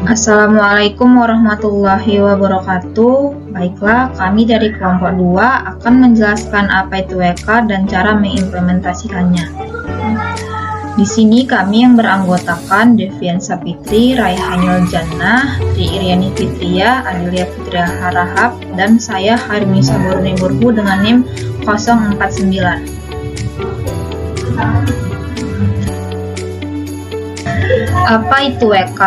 Assalamualaikum warahmatullahi wabarakatuh. Baiklah, kami dari kelompok 2 akan menjelaskan apa itu WK dan cara mengimplementasikannya. Di sini kami yang beranggotakan Devian Sapitri, Raihanul Jannah, Tri Iriani Fitria, Adelia Fitria Harahap, dan saya Harunisa Borne Burhu dengan NIM 049. Apa itu WK?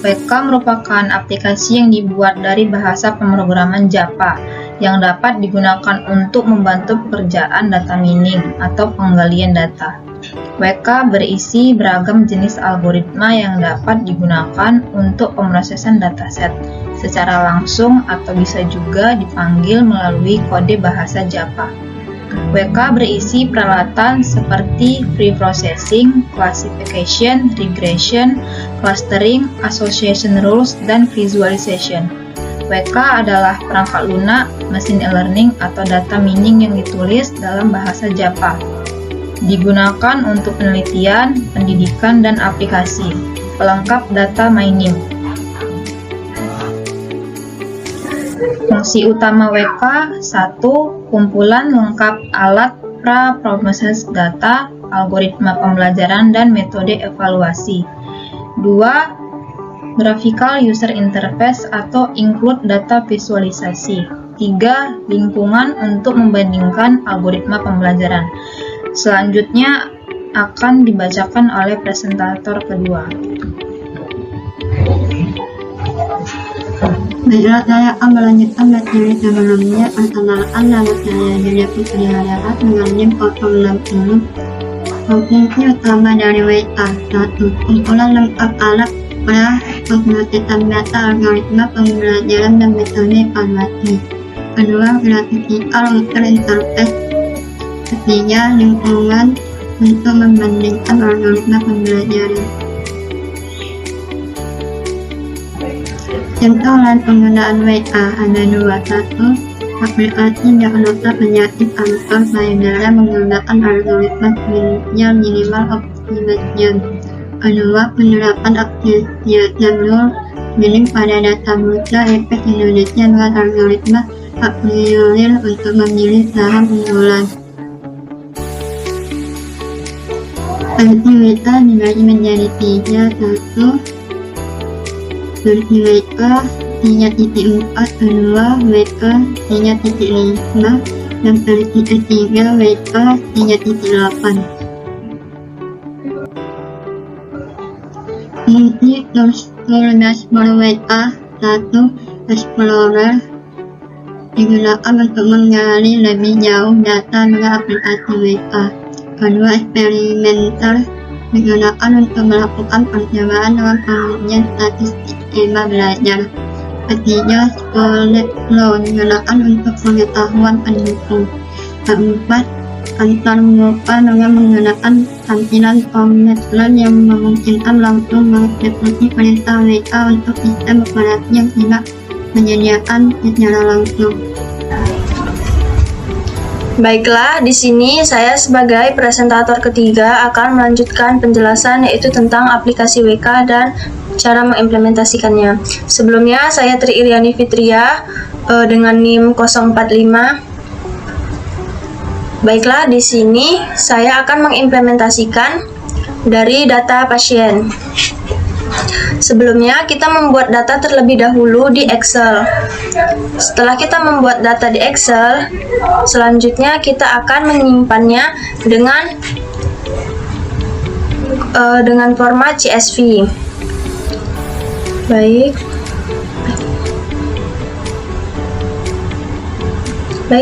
WK merupakan aplikasi yang dibuat dari bahasa pemrograman Java yang dapat digunakan untuk membantu pekerjaan data mining atau penggalian data. WK berisi beragam jenis algoritma yang dapat digunakan untuk pemrosesan dataset secara langsung atau bisa juga dipanggil melalui kode bahasa Java. WK berisi peralatan seperti preprocessing, classification, regression, clustering, association rules, dan visualization. WK adalah perangkat lunak, machine learning, atau data mining yang ditulis dalam bahasa Java. Digunakan untuk penelitian, pendidikan, dan aplikasi. Pelengkap data mining. Fungsi utama WK 1. Kumpulan lengkap alat pra-proses data, algoritma pembelajaran, dan metode evaluasi. 2. Graphical User Interface atau include data visualisasi. 3. Lingkungan untuk membandingkan algoritma pembelajaran. Selanjutnya akan dibacakan oleh presentator kedua. Baiklah, saya akan melanjutkan materi sebelumnya. Perkenalkan, nama saya Adelia Fitria Harahap dengan NIM 060. Fungsi utama dari WK 1. Kumpulan lengkap alat pra-proses data, algoritma pembelajaran, dan metode evaluasi. 2. Graphical User Interface. 3. Lingkungan untuk membandingkan algoritma pembelajaran. Contoh lain penggunaan WK ada 2. 1. Aplikasi diagnosa penyakit kanker payudara menggunakan algoritma penelitian minimal optimization. 2. Penerapan association rule mining pada data buta efek Indonesia dengan algoritma a priori untuk memilih saham unggulan. Fungsi WK dibagi menjadi 3. 1. Versi WK 3.4, 2 WK 3.5, dan versi ketiga WK 3.8. Fungsi tool dashboard WK 1. Explorer digunakan untuk menggali lebih jauh data dengan aplikasi WK. 2. Experimenter digunakan untuk melakukan percobaan dengan pengujian statistik skema belajar. 3. Scholar digunakan untuk pengetahuan pendukung. 4. Kantor muka dengan menggunakan tampilan Command yang memungkinkan langsung mengeksekusi perintah WK untuk sistem operasi yang tidak menyediakan secara langsung. Baiklah, di sini saya sebagai presentator ketiga akan melanjutkan penjelasan yaitu tentang aplikasi WK dan cara mengimplementasikannya. Sebelumnya saya Tri Iriani Fitria dengan NIM 045. Baiklah, di sini saya akan mengimplementasikan dari data pasien. Sebelumnya kita membuat data terlebih dahulu di Excel. Setelah kita membuat data di Excel, selanjutnya kita akan menyimpannya dengan format CSV. Baik,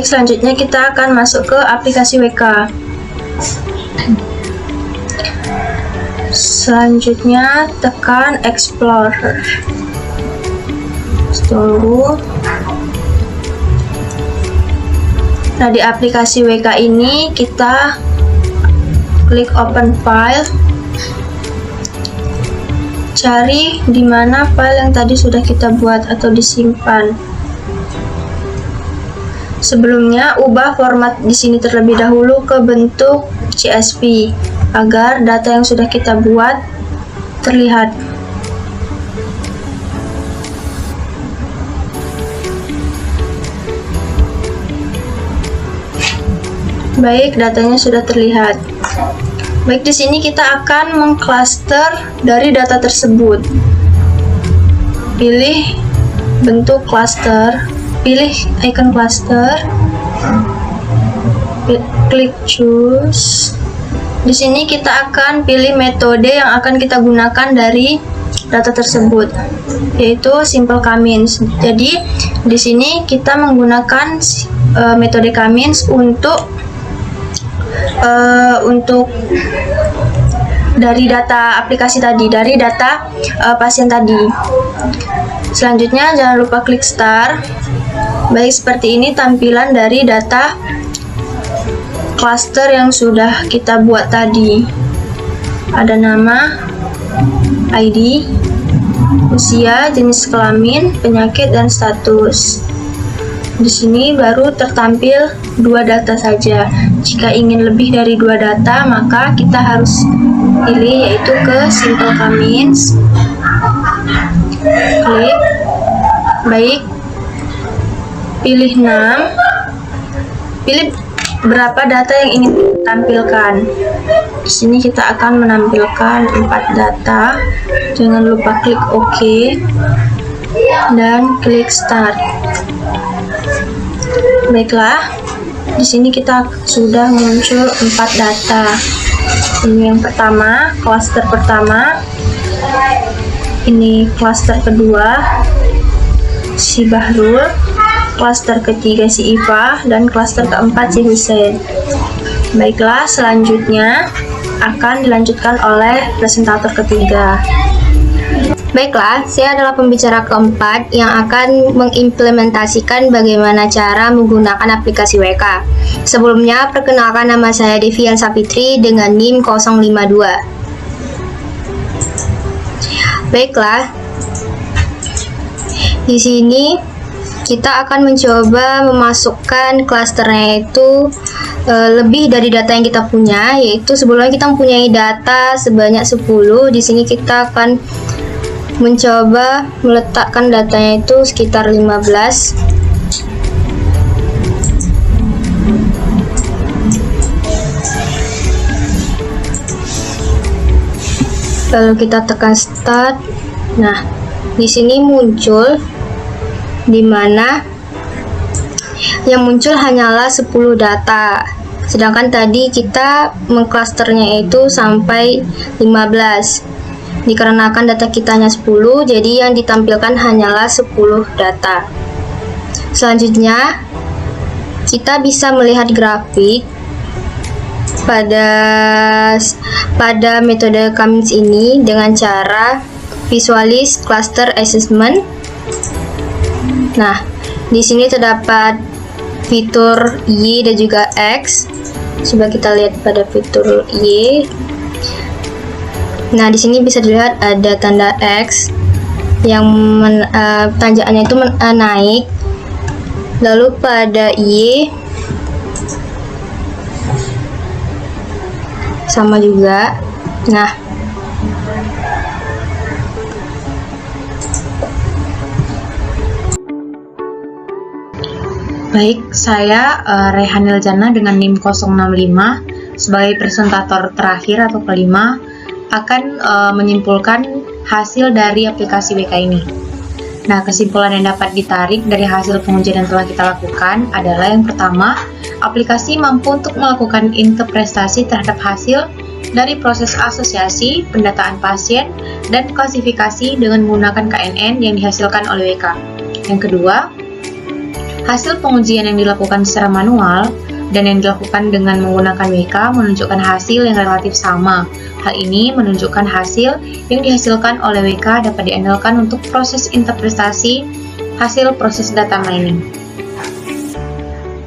selanjutnya kita akan masuk ke aplikasi WK. Selanjutnya tekan Explorer. Tunggu. Nah, di aplikasi WK ini kita klik Open File. Cari di mana file yang tadi sudah kita buat atau disimpan. Sebelumnya, ubah format di sini terlebih dahulu ke bentuk CSV agar data yang sudah kita buat terlihat. Baik, datanya sudah terlihat. Baik, di sini kita akan mengklaster dari data tersebut. Pilih bentuk klaster, pilih icon klaster, klik choose. Di sini kita akan pilih metode yang akan kita gunakan dari data tersebut, yaitu simple K-means. Jadi di sini kita menggunakan metode K-means untuk dari data aplikasi tadi, dari data pasien tadi. Selanjutnya jangan lupa klik start. Baik, seperti ini tampilan dari data klaster yang sudah kita buat tadi. Ada nama, ID, usia, jenis kelamin, penyakit, dan status. Di sini baru tertampil 2 data saja. Jika ingin lebih dari 2 data, maka kita harus pilih, yaitu ke simple K-means. Klik. Baik. Pilih 6. Pilih berapa data yang ingin ditampilkan. Di sini kita akan menampilkan 4 data. Jangan lupa klik OK dan klik start. Baiklah, di sini kita sudah muncul 4 data. Ini yang pertama, klaster pertama. Ini klaster kedua, si Bahrul. Klaster ketiga si Iva, dan klaster keempat si Hussein. Baiklah, selanjutnya akan dilanjutkan oleh presentator ketiga. Baiklah, saya adalah pembicara keempat yang akan mengimplementasikan bagaimana cara menggunakan aplikasi WK. Sebelumnya, perkenalkan, nama saya Devian Sapitri dengan NIM 052. Baiklah, di sini kita akan mencoba memasukkan klasternya itu lebih dari data yang kita punya, yaitu sebelumnya kita mempunyai data sebanyak 10. Di sini kita akan mencoba meletakkan datanya itu sekitar 15. Lalu kita tekan start. Nah, di sini muncul, di mana yang muncul hanyalah 10 data, sedangkan tadi kita mengklasternya itu sampai 15. Dikarenakan data kita hanya 10, jadi yang ditampilkan hanyalah 10 data. Selanjutnya kita bisa melihat grafik pada metode K-means ini dengan cara visualis cluster assessment. Nah, di sini terdapat fitur Y dan juga X. Coba kita lihat pada fitur Y. Nah, di sini bisa dilihat ada tanda X yang tanjakannya itu naik. Lalu pada Y sama juga. Nah, baik, saya Rehanil Jana dengan NIM 065 sebagai presentator terakhir atau kelima akan menyimpulkan hasil dari aplikasi WK ini. Nah, kesimpulan yang dapat ditarik dari hasil pengujian yang telah kita lakukan adalah yang pertama, aplikasi mampu untuk melakukan interpretasi terhadap hasil dari proses asosiasi, pendataan pasien, dan klasifikasi dengan menggunakan KNN yang dihasilkan oleh WK. Yang kedua, hasil pengujian yang dilakukan secara manual dan yang dilakukan dengan menggunakan WK menunjukkan hasil yang relatif sama. Hal ini menunjukkan hasil yang dihasilkan oleh WK dapat diandalkan untuk proses interpretasi hasil proses data mining.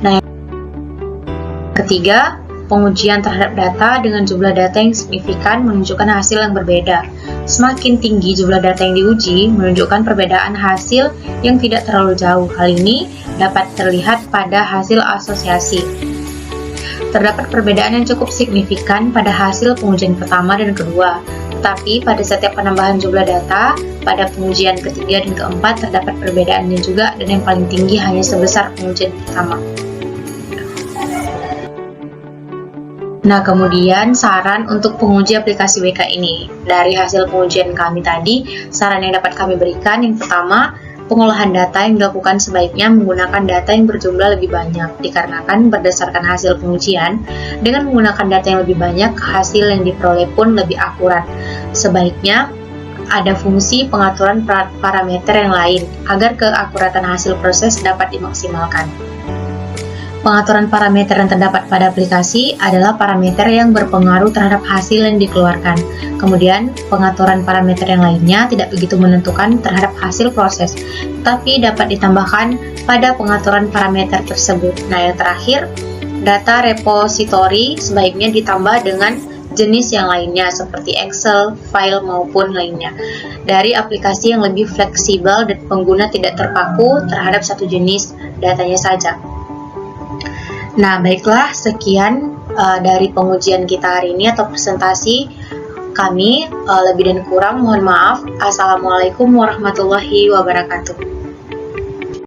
Nah, yang ketiga, pengujian terhadap data dengan jumlah data yang signifikan menunjukkan hasil yang berbeda. Semakin tinggi jumlah data yang diuji, menunjukkan perbedaan hasil yang tidak terlalu jauh. Hal ini dapat terlihat pada hasil asosiasi. Terdapat perbedaan yang cukup signifikan pada hasil pengujian pertama dan kedua, tetapi pada setiap penambahan jumlah data, pada pengujian ketiga dan keempat terdapat perbedaannya juga, dan yang paling tinggi hanya sebesar pengujian pertama. Nah, kemudian saran untuk penguji aplikasi WK ini. Dari hasil pengujian kami tadi, saran yang dapat kami berikan yang pertama, pengolahan data yang dilakukan sebaiknya menggunakan data yang berjumlah lebih banyak, dikarenakan berdasarkan hasil pengujian, dengan menggunakan data yang lebih banyak, hasil yang diperoleh pun lebih akurat. Sebaiknya ada fungsi pengaturan parameter yang lain, agar keakuratan hasil proses dapat dimaksimalkan. Pengaturan parameter yang terdapat pada aplikasi adalah parameter yang berpengaruh terhadap hasil yang dikeluarkan. Kemudian, pengaturan parameter yang lainnya tidak begitu menentukan terhadap hasil proses, tapi dapat ditambahkan pada pengaturan parameter tersebut. Nah, yang terakhir, data repository sebaiknya ditambah dengan jenis yang lainnya seperti Excel, file, maupun lainnya. Dari aplikasi yang lebih fleksibel dan pengguna tidak terpaku terhadap satu jenis datanya saja. Nah, baiklah, sekian dari pengujian kita hari ini atau presentasi kami. Lebih dan kurang mohon maaf. Assalamualaikum warahmatullahi wabarakatuh.